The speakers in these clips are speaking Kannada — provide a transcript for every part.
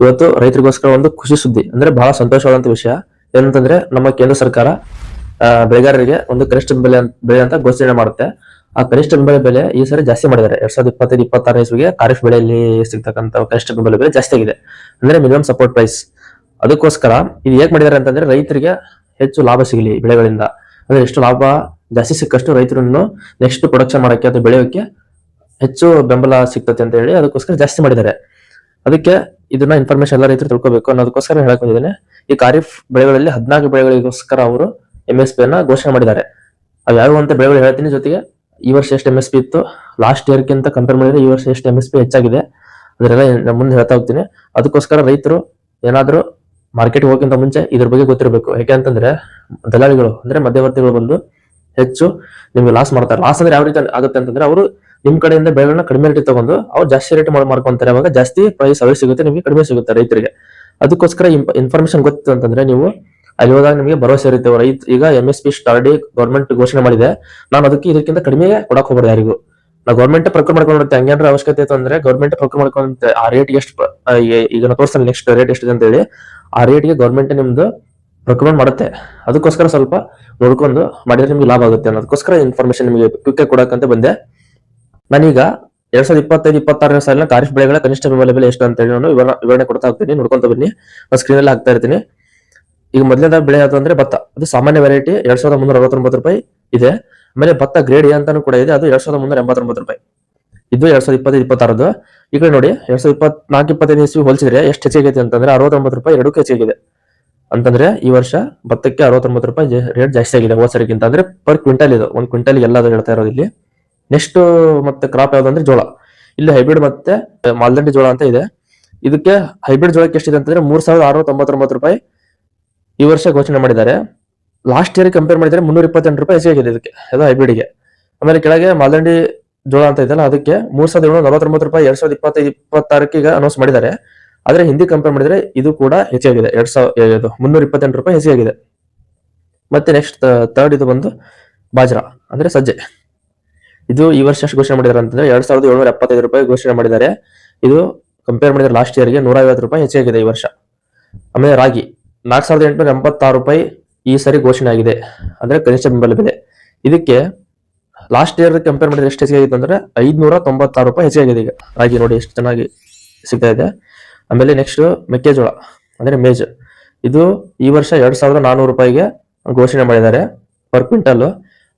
ಇವತ್ತು ರೈತರಿಗೋಸ್ಕರ ಒಂದು ಖುಷಿ ಸುದ್ದಿ ಅಂದ್ರೆ ಬಹಳ ಸಂತೋಷವಾದಂತ ವಿಷಯ ಏನಂತಂದ್ರೆ ನಮ್ಮ ಕೇಂದ್ರ ಸರ್ಕಾರ ಬೆಳೆಗಾರರಿಗೆ ಒಂದು ಕನಿಷ್ಠ ಬೆಲೆ ಅಂತ ಘೋಷಣೆ ಮಾಡುತ್ತೆ. ಆ ಕನಿಷ್ಠ ಬೆಂಬಲ ಬೆಲೆ ಈ ಸರಿ ಜಾಸ್ತಿ ಮಾಡಿದ್ದಾರೆ. 2025-26 ಇಸ್ವಿಗೆ ಖಾರಿಫ್ ಬೆಳೆಯಲ್ಲಿ ಸಿಗ್ತಕ್ಕಂತ ಕನಿಷ್ಠ ಬೆಂಬಲ ಬೆಲೆ ಜಾಸ್ತಿ ಆಗಿದೆ, ಅಂದ್ರೆ ಮಿನಿಮಮ್ ಸಪೋರ್ಟ್ ಪ್ರೈಸ್. ಅದಕ್ಕೋಸ್ಕರ ಇದು ಹೇಗ್ ಮಾಡಿದ್ದಾರೆ ಅಂತಂದ್ರೆ ರೈತರಿಗೆ ಹೆಚ್ಚು ಲಾಭ ಸಿಗಲಿ ಬೆಳೆಗಳಿಂದ, ಅಂದ್ರೆ ಎಷ್ಟು ಲಾಭ ಜಾಸ್ತಿ ಸಿಕ್ಕಷ್ಟು ರೈತರನ್ನು ನೆಕ್ಸ್ಟ್ ಪ್ರೊಡಕ್ಷನ್ ಮಾಡಕ್ಕೆ ಅಥವಾ ಬೆಳೆಯೋಕೆ ಹೆಚ್ಚು ಬೆಂಬಲ ಸಿಗ್ತದೆ ಅಂತ ಹೇಳಿ ಅದಕ್ಕೋಸ್ಕರ ಜಾಸ್ತಿ ಮಾಡಿದ್ದಾರೆ. ಅದಕ್ಕೆ ಇದನ್ನ ಇನ್ಫಾರ್ಮೇಶನ್ ಎಲ್ಲ ರೈತರು ತಿಳ್ಕೊಬೇಕು ಅನ್ನೋದಕ್ಕೋಸ್ಕರ ಹೇಳಕ್ ಬಂದಿದ್ದೇನೆ. ಈ ಖಾರಿಫ್ ಬೆಳೆಗಳಲ್ಲಿ 14 ಬೆಳೆಗಳಿಗೋಸ್ಕರ ಅವರು MSP ಅನ್ನ ಘೋಷಣೆ ಮಾಡಿದ್ದಾರೆ. ಅವು ಯಾವ ಅಂತ ಬೆಳೆಗಳು ಹೇಳ್ತೀನಿ, ಜೊತೆಗೆ ಈ ವರ್ಷ ಎಷ್ಟು MSP ಇತ್ತು, ಲಾಸ್ಟ್ ಇಯರ್ ಗಿಂತ ಕಂಪೇರ್ ಮಾಡಿದ್ರೆ ಈ ವರ್ಷ ಎಷ್ಟು MSP ಹೆಚ್ಚಾಗಿದೆ ಅದರೆಲ್ಲ ಮುಂದೆ ಹೇಳ್ತಾ ಹೋಗ್ತೀನಿ. ಅದಕ್ಕೋಸ್ಕರ ರೈತರು ಏನಾದ್ರು ಮಾರ್ಕೆಟ್ ಹೋಗೋಕ್ಕಿಂತ ಮುಂಚೆ ಇದ್ರ ಬಗ್ಗೆ ಗೊತ್ತಿರಬೇಕು. ಯಾಕೆ ಅಂತಂದ್ರೆ ದಲಾಳಿಗಳು ಅಂದ್ರೆ ಮಧ್ಯವರ್ತಿಗಳು ಬಂದು ಹೆಚ್ಚು ನಿಮ್ಗೆ ಲಾಸ್ ಮಾಡ್ತಾರೆ. ಲಾಸ್ ಅಂದ್ರೆ ಯಾವ ರೀತಿ ಆಗುತ್ತೆ ಅಂತಂದ್ರೆ ಅವರು ನಿಮ್ ಕಡೆಯಿಂದ ಬೆಳೆಗಳನ್ನ ಕಡಿಮೆ ರೇಟ್ ತಗೊಂಡು ಅವ್ರು ಜಾಸ್ತಿ ರೇಟ್ ಮಾಡ್ಕೊಂತಾರೆ. ಅವಾಗ ಜಾಸ್ತಿ ಪ್ರೈಸ್ ಅವೇ ಸಿಗುತ್ತೆ, ನಿಮ್ಗೆ ಕಡಿಮೆ ಸಿಗುತ್ತೆ ರೈತರಿಗೆ. ಅದಕ್ಕೋಸ್ಕರ ಇನ್ಫಾರ್ಮೇಶನ್ ಗೊತ್ತಿತ್ತು ಅಂತಂದ್ರೆ ನೀವು ಅಲ್ಲಿ ಹೋದಾಗ ನಿಮಗೆ ಭರವಸೆ ಇರುತ್ತೆ. ರೈತ ಈಗ MSP ಸ್ಟಾರ್ಡಿ ಗೌರ್ಮೆಂಟ್ ಘೋಷಣೆ ಮಾಡಿದೆ, ನಾನು ಅದಕ್ಕೆ ಇದಕ್ಕಿಂತ ಕಡಿಮೆ ಕೊಡಕ್ ಹೋಗ್ಬಾರ್ದು ಯಾರಿಗೂ. ನಾವು ಗೌರ್ಮೆಂಟ್ ಪ್ರೊಕ್ಯೂರ್ ಮಾಡ್ಕೊಂಡಿರುತ್ತೆ. ಹಂಗೇನಾರ ಅವಶ್ಯಕತೆ ಇತ್ತು ಅಂದ್ರೆ ಗೌರ್ಮೆಂಟ್ ಪ್ರೊಕ್ಯೂರ್ ಮಾಡ್ಕೊಂತ ಆ ರೇಟ್ ಎಷ್ಟು ಈಗ ನಾ ತೋರಿಸ್ತಾನೆ ನೆಕ್ಸ್ಟ್ ರೇಟ್ ಎಷ್ಟಿದೆ ಅಂತ ಹೇಳಿ ಆ ರೇಟ್ಗೆ ಗೌರ್ಮೆಂಟ್ ನಿಮ್ದು ಪ್ರೊಕ್ಯೂರ್ಮೆಂಟ್ ಮಾಡುತ್ತೆ. ಅದಕ್ಕೋಸ್ಕರ ಸ್ವಲ್ಪ ನೋಡ್ಕೊಂಡು ಮಾಡಿದ್ರೆ ನಿಮ್ಗೆ ಲಾಭ ಆಗುತ್ತೆ ಅನ್ನೋದಕ್ಕೋಸ್ಕರ ಇನ್ಫಾರ್ಮೇಶನ್ ನಿಮಗೆ ಕ್ವಿಕ್ ಕೊಡಕ್ಕಂತ ಬಂದೆ. ನಾನೀಗ 2025-26 ಸಾಲಿನ ಖಾರಿಫ್ ಬೆಳೆಗಳ ಕನಿಷ್ಠ ಬೆಂಬಲ ಬೆಲೆ ಎಷ್ಟು ಅಂತ ಹೇಳಿ ನಾನು ವಿವರಣೆ ಕೊಡ್ತಾ ಹೋಗ್ತೀನಿ, ನೋಡ್ಕೊಂತ ಬನ್ನಿ. ಸ್ಕ್ರೀನ್ ಅಲ್ಲಿ ಹಾಕ್ತಾ ಇರ್ತೀನಿ. ಈಗ ಮೊದಲನೇ ಬೆಳೆ ಯಾವುದು ಅಂದ್ರೆ ಭತ್ತ. ಅದು ಸಾಮಾನ್ಯ ವೆರೈಟಿ 2369 ರೂಪಾಯಿ ಇದೆ. ಆಮೇಲೆ ಭತ್ತ ಗ್ರೇಡ್ ಎ ಅಂತಾನು ಕೂಡ ಇದೆ, ಅದು 2389 ರೂಪಾಯಿ. ಇದು 2025-26. ಈ ಕಡೆ ನೋಡಿ 2024-25 ಇಸ್ವಿ ಹೋಲಿಸಿದ್ರೆ ಎಷ್ಟು ಹೆಚ್ಚಾಗೈತೆ ಅಂತಂದ್ರೆ 69 ರೂಪಾಯಿ ಎರಡಕ್ಕೂ ಹೆಚ್ಚಾಗಿದೆ. ಅಂತಂದ್ರೆ ಈ ವರ್ಷ ಭತ್ತಕ್ಕೆ 69 ರೂಪಾಯಿ ರೇಟ್ ಜಾಸ್ತಿ ಆಗಿದೆ ಹೋದ ಸರಿಗಿಂತ. ಅಂದ್ರೆ ಪರ್ ಕ್ವಿಂಟಲ್ ಇದು, ಒಂದು ಕ್ವಿಂಟಲ್ ಎಲ್ಲ ಹೇಳ್ತಾ ಇರೋದು ಇಲ್ಲಿ. ನೆಕ್ಸ್ಟ್ ಮತ್ತೆ ಕ್ರಾಪ್ ಯಾವ್ದು ಅಂದ್ರೆ ಜೋಳ. ಇಲ್ಲಿ ಹೈಬ್ರಿಡ್ ಮತ್ತೆ ಮಾಲ್ದಂಡಿ ಜೋಳ ಅಂತ ಇದೆ. ಇದಕ್ಕೆ ಹೈಬ್ರಿಡ್ ಜೋಳಕ್ಕೆ ಎಷ್ಟಿದೆ ಅಂತಂದ್ರೆ 3699 ರೂಪಾಯಿ ಈ ವರ್ಷ ಘೋಷಣೆ ಮಾಡಿದ್ದಾರೆ. ಲಾಸ್ಟ್ ಇಯರ್ ಕಂಪೇರ್ ಮಾಡಿದ್ರೆ 328 ರೂಪಾಯಿ ಹೆಚ್ಚಾಗಿದೆ ಇದಕ್ಕೆ, ಅದು ಹೈಬ್ರಿಡ್ಗೆ. ಆಮೇಲೆ ಕೆಳಗೆ ಮಾಲ್ದಂಡಿ ಜೋಳ ಅಂತ ಇದೆಯಲ್ಲ ಅದಕ್ಕೆ 3749 ರೂಪಾಯಿ 2025-26 ಈಗ ಅನೌನ್ಸ್ ಮಾಡಿದ್ದಾರೆ. ಆದ್ರೆ ಹಿಂದಿ ಕಂಪೇರ್ ಮಾಡಿದ್ರೆ ಇದು ಕೂಡ ಹೆಚ್ಚಾಗಿದೆ, 328 ರೂಪಾಯಿ ಹೆಚ್ಚಾಗಿದೆ. ಮತ್ತೆ ನೆಕ್ಸ್ಟ್ ಥರ್ಡ್ ಇದು ಬಂದು ಬಾಜ್ರಾ ಅಂದ್ರೆ ಸಜ್ಜೆ. ಇದು ಈ ವರ್ಷ ಎಷ್ಟು ಘೋಷಣೆ ಮಾಡಿದ್ದಾರೆ ಅಂತಂದ್ರೆ 2775 ರೂಪಾಯಿ ಘೋಷಣೆ ಮಾಡಿದ್ದಾರೆ. ಇದು ಕಂಪೇರ್ ಮಾಡಿದ್ರೆ ಲಾಸ್ಟ್ ಇಯರ್ಗೆ 150 ರೂಪಾಯಿ ಹೆಚ್ಚಾಗಿದೆ ಈ ವರ್ಷ. ಆಮೇಲೆ ರಾಗಿ 4886 ರೂಪಾಯಿ ಈ ಸರಿ ಘೋಷಣೆ ಆಗಿದೆ, ಅಂದ್ರೆ ಕನಿಷ್ಠ ಬೆಂಬಲ ಬೆಲೆ. ಇದಕ್ಕೆ ಲಾಸ್ಟ್ ಇಯರ್ ಕಂಪೇರ್ ಮಾಡಿದ್ರೆ ಎಷ್ಟು ಹೆಚ್ಚಾಗಿತ್ತು ಅಂದ್ರೆ 596 ರೂಪಾಯಿ ಹೆಚ್ಚಾಗಿದೆ ಈಗ ರಾಗಿ. ನೋಡಿ ಎಷ್ಟು ಚೆನ್ನಾಗಿ ಸಿಗ್ತಾ ಇದೆ. ಆಮೇಲೆ ನೆಕ್ಸ್ಟ್ ಮೆಕ್ಕೆಜೋಳ ಅಂದ್ರೆ ಮೇಜ್. ಇದು ಈ ವರ್ಷ 2400 ರೂಪಾಯಿಗೆ ಘೋಷಣೆ ಮಾಡಿದ್ದಾರೆ per quintal.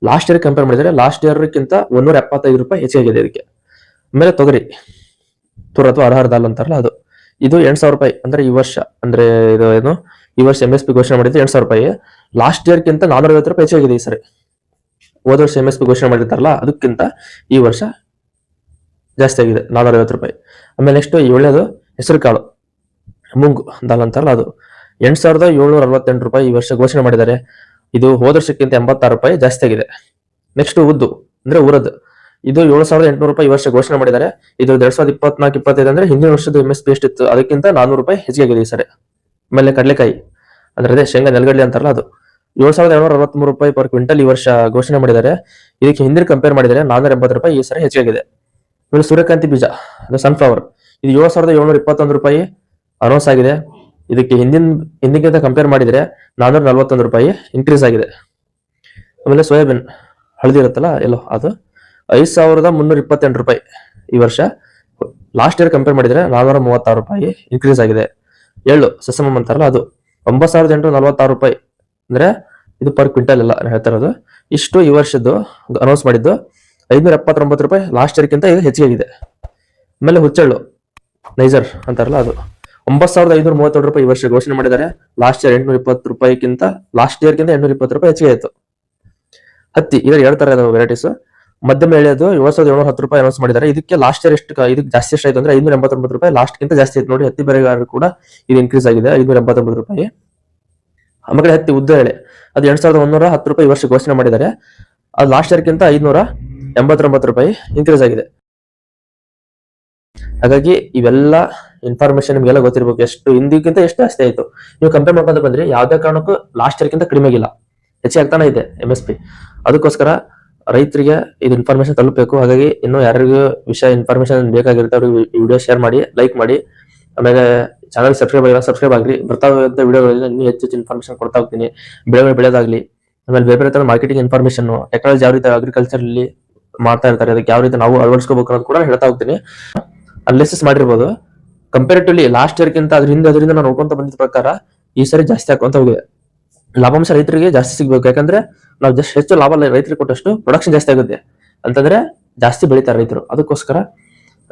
Last year compare ಮಾಡಿದ್ರೆ ಲಾಸ್ಟ್ ಇಯರ್ಕ್ಕಿಂತ 175 ರೂಪಾಯಿ ಹೆಚ್ಚಾಗಿದೆ ಇದಕ್ಕೆ. ಆಮೇಲೆ ತೊಗರಿ ತುರ ಅಥವಾ ಅರ್ಹರ್ ದಾಲ್ ಅಂತಾರಲ್ಲ ಅದು, ಇದು 8000 ರೂಪಾಯಿ. ಅಂದ್ರೆ ಈ ವರ್ಷ ಅಂದ್ರೆ ಇದು ಏನು ಈ ವರ್ಷ MSP ಘೋಷಣೆ ಮಾಡಿದ್ರೆ 8000 ರೂಪಾಯಿ. ಲಾಸ್ಟ್ ಇಯರ್ಕ್ಕಿಂತ 450 ರೂಪಾಯಿ ಹೆಚ್ಚಾಗಿದೆ ಈ ಸರಿ. ಹೋದ ವರ್ಷ MSP ಘೋಷಣೆ ಮಾಡಿರ್ತಾರಲ್ಲ ಅದಕ್ಕಿಂತ ಈ ವರ್ಷ ಜಾಸ್ತಿ ಆಗಿದೆ, 450 ರೂಪಾಯಿ. ಆಮೇಲೆ ನೆಕ್ಸ್ಟ್ ಏಳನೇದು ಹೆಸರು ಕಾಳು ಮುಂಗ್ ದಾಲ್ ಅಂತಾರಲ್ಲ ಅದು 8768 ರೂಪಾಯಿ ಈ ವರ್ಷ ಘೋಷಣೆ ಮಾಡಿದ್ದಾರೆ. ಇದು ಹೋದ ವರ್ಷಕ್ಕಿಂತ 86 ರೂಪಾಯಿ ಜಾಸ್ತಿ ಆಗಿದೆ. ನೆಕ್ಸ್ಟ್ ಉದ್ದು ಅಂದ್ರೆ ಉರದ್, ಇದು 7800 ರೂಪಾಯಿ ಈ ವರ್ಷ ಘೋಷಣೆ ಮಾಡಿದ್ದಾರೆ. ಇದು 2024-25 ಅಂದ್ರೆ ಹಿಂದಿನ ವರ್ಷದ MSP ಎಷ್ಟಿತ್ತು ಅದಕ್ಕಿಂತ 400 ರೂಪಾಯಿ ಹೆಚ್ಚಾಗಿದೆ ಈ ಸರಿ. ಆಮೇಲೆ ಕಡಲೆಕಾಯಿ ಅಂದ್ರೆ ಅದೇ ಶೇಂಗಾ ನೆಲಗಡ್ಲೆ ಅಂತಾರಲ್ಲ ಅದು 7763 ರೂಪಾಯಿ ಪರ್ ಕ್ವಿಂಟಲ್ ಈ ವರ್ಷ ಘೋಷಣೆ ಮಾಡಿದ್ದಾರೆ. ಇದಕ್ಕೆ ಹಿಂದಿನ ಕಂಪೇರ್ ಮಾಡಿದರೆ 480 ರೂಪಾಯಿ ಈ ಸರಿ ಹೆಚ್ಚಾಗಿದೆ. ಆಮೇಲೆ ಸೂರ್ಯಕಾಂತಿ ಬೀಜ ಅಂದ್ರೆ ಸನ್ಫ್ಲವರ್, ಇದು 7721 ರೂಪಾಯಿ ಅನೌನ್ಸ್ ಆಗಿದೆ. ಇದಕ್ಕೆ ಹಿಂದಿಗಿಂತ ಕಂಪೇರ್ ಮಾಡಿದ್ರೆ 441 ರೂಪಾಯಿ ಇನ್ಕ್ರೀಸ್ ಆಗಿದೆ. ಆಮೇಲೆ ಸೋಯಾಬೀನ್ ಹಳದಿ ಇರುತ್ತಲ್ಲ ಎಲ್ಲೋ, ಅದು 5328 ರೂಪಾಯಿ ಈ ವರ್ಷ. ಲಾಸ್ಟ್ ಇಯರ್ ಕಂಪೇರ್ ಮಾಡಿದ್ರೆ 436 ರೂಪಾಯಿ ಇನ್ಕ್ರೀಸ್ ಆಗಿದೆ. ಎಳ್ಳು ಸೆಸಮಮ್ ಅಂತಾರಲ್ಲ ಅದು 9846 ರೂಪಾಯಿ, ಅಂದ್ರೆ ಇದು ಪರ್ ಕ್ವಿಂಟಲ್ ಎಲ್ಲ ಹೇಳ್ತಾ ಇರೋದು. ಇಷ್ಟು ಈ ವರ್ಷದ್ದು ಅನೌನ್ಸ್ ಮಾಡಿದ್ದು. 579 ರೂಪಾಯಿ ಲಾಸ್ಟ್ ಇಯರ್ಗಿಂತ ಇದು ಹೆಚ್ಚಾಗಿದೆ. ಆಮೇಲೆ ಹುಚ್ಚೆಳ್ಳು ನೈಜರ್ ಅಂತಾರಲ್ಲ ಅದು 9537 ರೂಪಾಯಿ ಈ ವರ್ಷ ಘೋಷಣೆ ಮಾಡಿದ್ದಾರೆ. ಲಾಸ್ಟ್ ಇಯರ್ 820 ರೂಪಾಯಿಗಿಂತ ಲಾಸ್ಟ್ ಇಯರ್ಗಿಂತ 820 ರೂಪಾಯಿ ಹೆಚ್ಚಿಗೆ ಆಯಿತು. ಹತ್ತಿ ಇದರ 2 ತರ ವೆರೈಟೀಸ್. ಮಧ್ಯಮ ಎಳೆಯದು 7710 ರೂಪಾಯಿ ಅನೌನ್ಸ್ ಮಾಡಿದ್ದಾರೆ. ಇದಕ್ಕೆ ಲಾಸ್ಟ್ ಇಯರ್ ಇದಕ್ಕೆ ಜಾಸ್ತಿ ಎಷ್ಟು ಆಯ್ತು ಅಂದ್ರೆ 589 ರೂಪಾಯಿ ಲಾಸ್ಟ್ ಗಿಂತ ಜಾಸ್ತಿ ಆಯ್ತು. ನೋಡಿ ಹತ್ತಿ ಬೆಳೆಗಾರರು ಕೂಡ ಇದು ಇನ್ಕ್ರೀಸ್ ಆಗಿದೆ 589 ರೂಪಾಯಿ. ಆಮೇಲೆ ಹತ್ತಿ ಉದ್ದ ಎಳೆ ಅದು 8110 ರೂಪಾಯಿ ಈ ವರ್ಷ ಘೋಷಣೆ ಮಾಡಿದ್ದಾರೆ. ಅದು ಲಾಸ್ಟ್ ಇಯರ್ಗಿಂತ 589 ರೂಪಾಯಿ ಇನ್ಕ್ರೀಸ್ ಆಗಿದೆ. ಹಾಗಾಗಿ ಇವೆಲ್ಲ ಇನ್ಫಾರ್ಮೇಶನ್ ನಿಮ್ಗೆಲ್ಲ ಗೊತ್ತಿರ್ಬೇಕು, ಎಷ್ಟು ಹಿಂದಿಗಿಂತ ಎಷ್ಟು ಜಾಸ್ತಿ ಆಯ್ತು. ನೀವು ಕಂಪೇರ್ ಮಾಡ್ಕೊಂತ ಬಂದ್ರೆ ಯಾವ್ದೇ ಕಾರಣಕ್ಕೂ ಲಾಸ್ಟ್ ಇಯರ್ಗಿಂತ ಕಡಿಮೆ ಆಗಿಲ್ಲ, ಹೆಚ್ಚಾಗ್ತಾನೆ ಇದೆ MSP. ಅದಕ್ಕೋಸ್ಕರ ರೈತರಿಗೆ ಇದು ಇನ್ಫಾರ್ಮೇಶನ್ ತಲುಪಬೇಕು. ಹಾಗಾಗಿ ಇನ್ನು ಯಾರಿಗೂ ವಿಷಯ ಇನ್ಫಾರ್ಮೇಶನ್ ಬೇಕಾಗಿರುತ್ತೆ ಅವ್ರಿಗೆ ವಿಡಿಯೋ ಶೇರ್ ಮಾಡಿ, ಲೈಕ್ ಮಾಡಿ. ಆಮೇಲೆ ಚಾನಲ್ ಸಬ್ಸ್ಕ್ರೈಬ್ ಆಗ್ರಿ. ಬರ್ತಾವಂತ ವಿಡಿಯೋಗಳಲ್ಲಿ ಇನ್ನೂ ಹೆಚ್ಚು ಇನ್ಫಾರ್ಮೇಶನ್ ಕೊಡ್ತಾ ಹೋಗ್ತೀನಿ. ಬೆಳೆಗಳು ಬೆಳೆಯೋದಾಗ್ಲಿ, ಆಮೇಲೆ ಬೇರೆ ಬೇರೆ ತರ ಮಾರ್ಕೆಟಿಂಗ್ ಇನ್ಫಾರ್ಮೇಶನ್, ಟೆಕ್ನಾಲಜಿ ಯಾವ ರೀತಿ ಅಗ್ರಿಕಲ್ಚರ್ ಅಲ್ಲಿ ಮಾಡ್ತಾ ಇರ್ತಾರೆ, ಅದಕ್ಕೆ ಯಾವ ರೀತಿ ನಾವು ಅಳವಡಿಸ್ಕೋಬೇಕು ಅನ್ನೋದು ಕೂಡ ಹೇಳ್ತಾ ಹೋಗ್ತೀನಿ. ಅನಾಲಿಸಿಸ್ ಮಾಡಿರ್ಬೋದು. ಕಂಪೇರಿಟಿವ್ಲಿ ಲಾಸ್ಟ್ ಇಯರ್ ಗಿಂತ ಅದರಿಂದ ನಾನು ನೋಡ್ಕೊಂತ ಬಂದಿದ್ದ ಪ್ರಕಾರ ಈ ಸರಿ ಜಾಸ್ತಿ ಹಾಕೊಂತ ಹೋಗಿದೆ. ಲಾಭಾಂಶ ರೈತರಿಗೆ ಜಾಸ್ತಿ ಸಿಗ್ಬೇಕು. ಯಾಕಂದ್ರೆ ನಾವು ಹೆಚ್ಚು ಲಾಭ ರೈತರಿಗೆ ಕೊಟ್ಟಷ್ಟು ಪ್ರೊಡಕ್ಷನ್ ಜಾಸ್ತಿ ಆಗುತ್ತೆ ಅಂತಂದ್ರೆ ಜಾಸ್ತಿ ಬೆಳಿತಾರೆ ರೈತರು. ಅದಕ್ಕೋಸ್ಕರ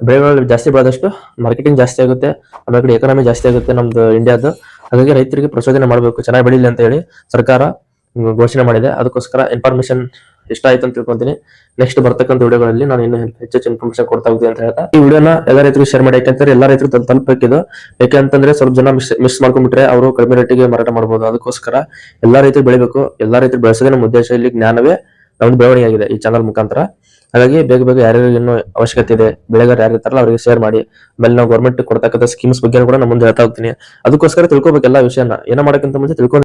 ಬೆಳೆಗಳು ಜಾಸ್ತಿ ಬೆಳೆದಷ್ಟು ಮಾರ್ಕೆಟಿಂಗ್ ಜಾಸ್ತಿ ಆಗುತ್ತೆ, ಆಮೇಲೆ ಎಕಾನಮಿ ಜಾಸ್ತಿ ಆಗುತ್ತೆ ನಮ್ದು ಇಂಡಿಯಾದ. ಹಾಗಾಗಿ ರೈತರಿಗೆ ಪ್ರಚೋದನೆ ಮಾಡಬೇಕು, ಚೆನ್ನಾಗಿ ಬೆಳಿಲಿ ಅಂತ ಹೇಳಿ ಸರ್ಕಾರ ಘೋಷಣೆ ಮಾಡಿದೆ. ಅದಕ್ಕೋಸ್ಕರ ಇನ್ಫಾರ್ಮೇಶನ್ ಇಷ್ಟ ಆಯ್ತು ಅಂತ ತಿಳ್ಕೊಂತೀನಿ. ನೆಕ್ಸ್ಟ್ ಬರ್ತಕ್ಕಂಥ ವಿಡಿಯೋಗಳಲ್ಲಿ ನಾನು ಇನ್ನೂ ಹೆಚ್ಚು ಇನ್ಫಾರ್ಮೇಶನ್ ಕೊಡ್ತಾ ಹೋಗ್ತೀನಿ ಅಂತ ಹೇಳ್ತಾ ಈ ವಿಡಿಯೋನ ಎಲ್ಲ ರೈತರು ಶೇರ್ ಮಾಡಿ. ಯಾಕಂದ್ರೆ ಎಲ್ಲ ರೈತರು ತಲುಪಬೇಕಿದು. ಯಾಕಂತಂದ್ರೆ ಸ್ವಲ್ಪ ಜನ ಮಿಸ್ ಮಾಡ್ಕೊಂಡ್ಬಿಟ್ರೆ ಅವರು ಕಡಿಮೆ ರೇಟಿಗೆ ಮಾರಾಟ ಮಾಡಬಹುದು. ಅದಕ್ಕೋಸ್ಕರ ಎಲ್ಲಾ ರೈತರು ಬೆಳಿಬೇಕು. ಎಲ್ಲಾ ರೈತರು ಬೆಳೆಸೋದೇ ನಮ್ಮ ಉದ್ದೇಶ. ಇಲ್ಲಿ ಜ್ಞಾನವೇ ನಮ್ದು ಬೆಳವಣಿಗೆ ಆಗಿದೆ ಈ ಚಾನಲ್ ಮುಖಾಂತರ. ಹಾಗಾಗಿ ಬೇಗ ಯಾರ್ಯಾರು ಇನ್ನೂ ಅವಶ್ಯಕತೆ ಇದೆ, ಬೆಳೆಗಾರ ಯಾರು ಇರ್ತಾರಲ್ಲ ಅವರಿಗೆ ಶೇರ್ ಮಾಡಿ. ಆಮೇಲೆ ನಾವು ಗೌರ್ಮೆಂಟ್ ಕೊಡ್ತಕ್ಕಂಥ ಸ್ಕೀಮ್ಸ್ ಬಗ್ಗೆ ಕೂಡ ನಾನು ಮುಂದೆ ಹೇಳ್ತಾ ಹೋಗ್ತೀನಿ. ಅದಕ್ಕೋಸ್ಕರ ತಿಳ್ಕೊಬೇಕು ಎಲ್ಲಾ ವಿಷಯನ. ಏನೋ ಮಾಡಕ್ಕಿಂತ ಮುಂಚೆ ತಿಳ್ಕೊಂಡು